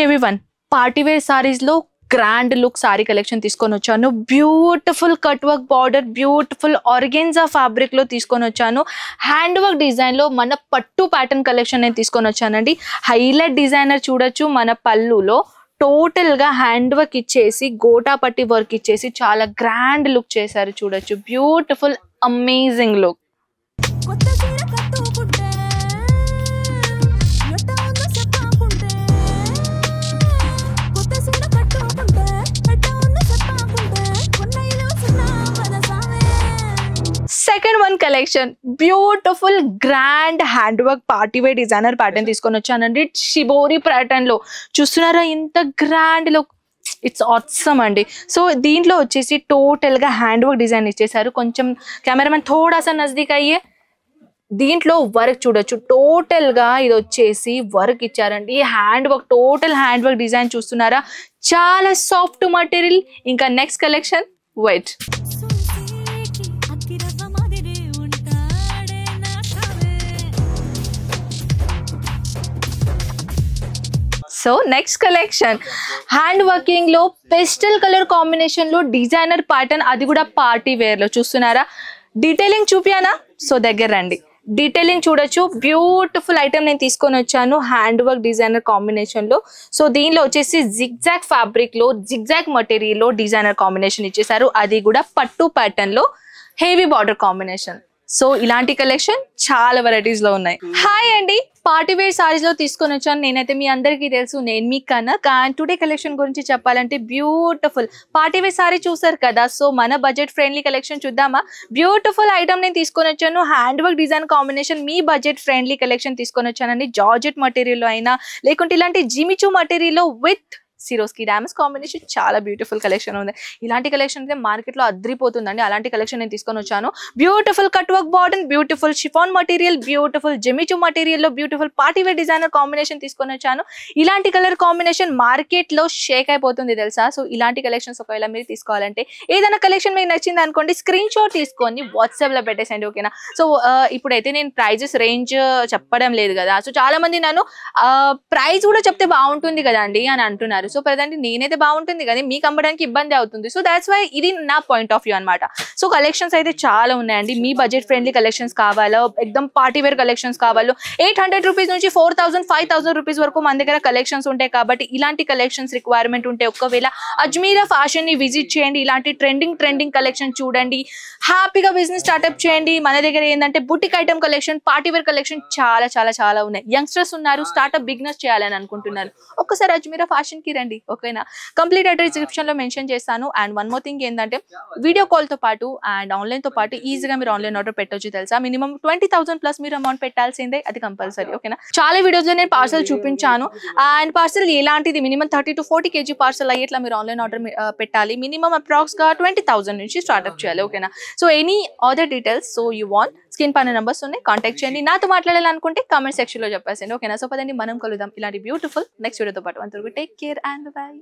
everyone, party wear sarees lo grand look saree collection తీసుకొని వచ్చాను. Beautiful cut work border, beautiful organza fabric లో తీసుకొని వచ్చాను. Hand work design లో మన పట్టు ప్యాటర్న్ కలెక్షన్ నేను తీసుకొని వచ్చానండి. హైలైట్ డిజైనర్ చూడొచ్చు. మన పళ్ళులో టోటల్ గా హ్యాండ్ వర్క్ ఇచ్చేసి గోటా పట్టి వర్క్ ఇచ్చేసి చాలా గ్రాండ్ లుక్ చేశారు. చూడొచ్చు, beautiful amazing look. Second one collection beautiful grand hand work party wear designer pattern తీసుకొని వచ్చానండి. షిబోరి ప్యాటర్న్ లో చూస్తున్నారా, ఇంత గ్రాండ్ లుక్, ఇట్స్ ఆసమ్ అండి. సో దీంట్లో వచ్చేసి టోటల్ గా హ్యాండ్ వర్క్ డిజైన్ ఇచ్చేసారు. కొంచెం కెమెరామెన్ థోడాసా నజదీక్ అయ్యే. దీంట్లో వర్క్ చూడొచ్చు, టోటల్ గా ఇది వచ్చేసి వర్క్ ఇచ్చారండి. Hand work, total hand work design చూస్తున్నారా, చాలా సాఫ్ట్ మటీరియల్. ఇంకా next collection white. So next collection hand working లో పెస్టల్ కలర్ కాంబినేషన్ లో డిజైనర్ ప్యాటర్న్, అది కూడా పార్టీ వేర్ లో చూస్తున్నారా. డీటెయిలింగ్ చూపియానా? సో దగ్గర రండి, డీటెయిలింగ్ చూడొచ్చు. బ్యూటిఫుల్ ఐటమ్ నేను తీసుకొని వచ్చాను హ్యాండ్ వర్క్ డిజైనర్ కాంబినేషన్ లో. సో దీనిలో వచ్చేసి జిగ్జాగ్ ఫ్యాబ్రిక్ లో, జిగ్జాగ్ మటీరియల్ లో డిజైనర్ కాంబినేషన్ ఇచ్చేసారు. అది కూడా పట్టు ప్యాటర్న్ లో హెవీ బార్డర్ కాంబినేషన్. సో ఇలాంటి కలెక్షన్ చాలా వెరైటీస్ లో ఉన్నాయి. హాయ్ అండి, పార్టీ వేర్ సారీస్ లో తీసుకొని వచ్చాను. నేనైతే మీ అందరికీ తెలుసు, నేను మీ కన్నా. కానీ టుడే కలెక్షన్ గురించి చెప్పాలంటే బ్యూటిఫుల్ పార్టీ వేర్ సారీ చూసారు కదా. సో మన బడ్జెట్ ఫ్రెండ్లీ కలెక్షన్ చూద్దామా. బ్యూటిఫుల్ ఐటమ్ నేను తీసుకొని వచ్చాను. హ్యాండ్ వర్క్ డిజైన్ కాంబినేషన్, మీ బడ్జెట్ ఫ్రెండ్లీ కలెక్షన్ తీసుకొని వచ్చానండి. జార్జెట్ మటీరియల్ అయినా లేకుంటే ఇలాంటి జిమిచూ మటీరియల్ లో విత్ సిరోస్కి డామస్ కాంబినేషన్, చాలా బ్యూటిఫుల్ కలెక్షన్ ఉంది. ఇలాంటి కలెక్షన్ అయితే మార్కెట్ లో అద్రిపోతుందండి. అలాంటి కలెక్షన్ నేను తీసుకొని వచ్చాను. Beautiful cut work border, beautiful chiffon material, beautiful Jimmy Choo material లో beautiful party wear designer combination తీసుకొని వచ్చాను. ఇలాంటి కలర్ కాంబినేషన్ మార్కెట్ లో షేక్ అయిపోతుంది తెలుసా. సో ఇలాంటి కలెక్షన్స్ ఒకవేళ మీరు తీసుకోవాలంటే, ఏదైనా కలెక్షన్ మీకు నచ్చింది అనుకోండి, స్క్రీన్ షాట్ తీసుకొని వాట్సాప్ లో పెట్టేసండి, ఓకేనా. సో ఇప్పుడైతే నేను ప్రైజెస్ రేంజ్ చెప్పడం లేదు కదా. సో చాలా మంది నన్ను ప్రైస్ కూడా చెప్తే బాగుంటుంది కదా అండి అని అంటున్నారు. సో ప్రజెంట్ నేనైతే బాగుంటుంది కదా, మీకు అమ్మడానికి ఇబ్బంది అవుతుంది. సో దాట్స్ వై ఇది నా పాయింట్ ఆఫ్ వ్యూ అనమాట. సో కలెక్షన్స్ అయితే చాలా ఉన్నాయండి. మీ బడ్జెట్ ఫ్రెండ్లీ కలెక్షన్స్ కావాలో, ఎక్దమ్ పార్టీ వేర్ కలెక్షన్స్ కావాలో, 800 రూపీస్ నుంచి 4000 5000 రూపీస్ వరకు మన దగ్గర కలెక్షన్స్ ఉంటాయి. కాబట్టి ఇలాంటి కలెక్షన్స్ రిక్వైర్మెంట్ ఉంటే ఒకవేళ అజ్మీరా ఫ్యాషన్ ని విజిట్ చేయండి. ఇలాంటి ట్రెండింగ్ కలెక్షన్ చూడండి, హ్యాపీగా బిజినెస్ స్టార్ట్అప్ చేయండి. మన దగ్గర ఏంటంటే boutique item collection, party wear collection చాలా చాలా చాలా ఉన్నాయి. యంగ్స్టర్స్ ఉన్నారు, స్టార్ట్అప్ బిజినెస్ చేయాలని అనుకుంటున్నారు, ఒక్కసారి అజ్మీరా ఫ్యాషన్ కి రండి, ఓకేనా. కంప్లీట్ అడ్రస్ డిస్క్రిప్షన్ లో మెన్షన్ చేస్తాను. అండ్ వన్ మోర్ థింగ్ ఏంటంటే, వీడియో కాల్ తో పాటు అండ్ ఆన్లైన్ తో పాటు ఈజీగా మీరు ఆన్లైన్ ఆర్డర్ పెట్టొచ్చు తెలుసా. మినిమం 20,000 ప్లస్ మీరు అమౌంట్ పెట్టాల్సిందే, అది కంపల్సరీ, ఓకేనా. చాలా వీడియోస్ లో నేను పార్సల్ చూపించాను. అండ్ పార్సల్ ఎలాంటిది, మినిమం 30 to 40 kg పార్సల్ అయ్యేట్లా మీరు ఆన్లైన్ ఆర్డర్ పెట్టాలి. మినిమం అప్రాక్స్ గా 20,000 నుంచి స్టార్ట్అప్ చేయాలి, ఓకేనా. So any other details, so you want, screen పైన నెంబర్స్ ఉన్నాయి, కాంటాక్ట్ చేయండి. నాతో మాట్లాడాలనుకుంటే కామెంట్ సెక్షన్ లో చెప్పేసండి, ఓకేనా. సో పదండి మనం కలుద్దాం ఇలాంటి బ్యూటిఫుల్ నెక్స్ట్ వీడియోతో పాటు. అంతవరకు టేక్ కేర్ అండ్ బై.